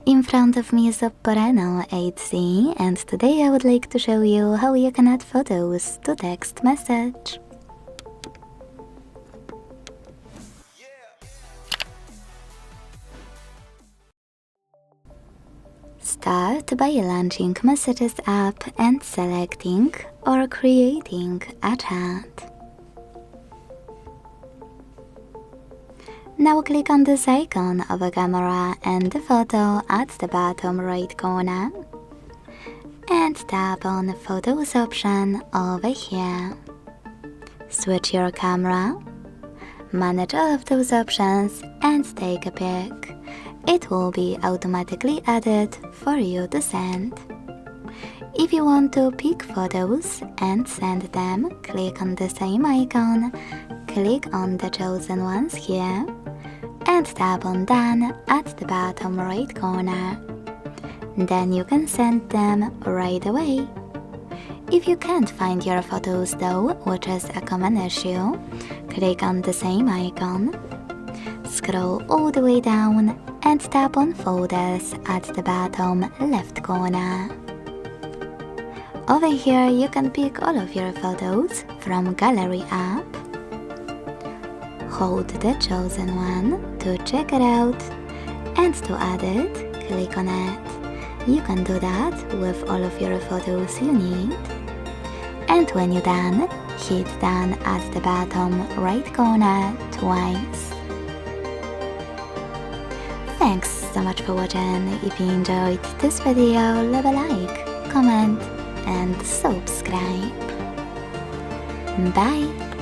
In front of me is OPPO Reno8 Z, and today I would like to show you how you can add photos to text message. Start by launching Messages app and selecting or creating a chat. Now click on this icon of a camera and the photo at the bottom right corner and tap on the Photos option over here. Switch your camera, manage all of those options and take a pic. It will be automatically added for you to send. If you want to pick photos and send them, click on the same icon, click on the chosen ones here and tap on Done at the bottom right corner. Then you can send them right away. If you can't find your photos though, which is a common issue, click on the same icon, scroll all the way down and tap on Folders at the bottom left corner. Over here you can pick all of your photos from Gallery app. Hold the chosen one to check it out, and to add it, click on it. You can do that with all of your photos you need. And when you're done, hit Done at the bottom right corner twice. Thanks so much for watching. If you enjoyed this video, leave a like, comment and subscribe. Bye!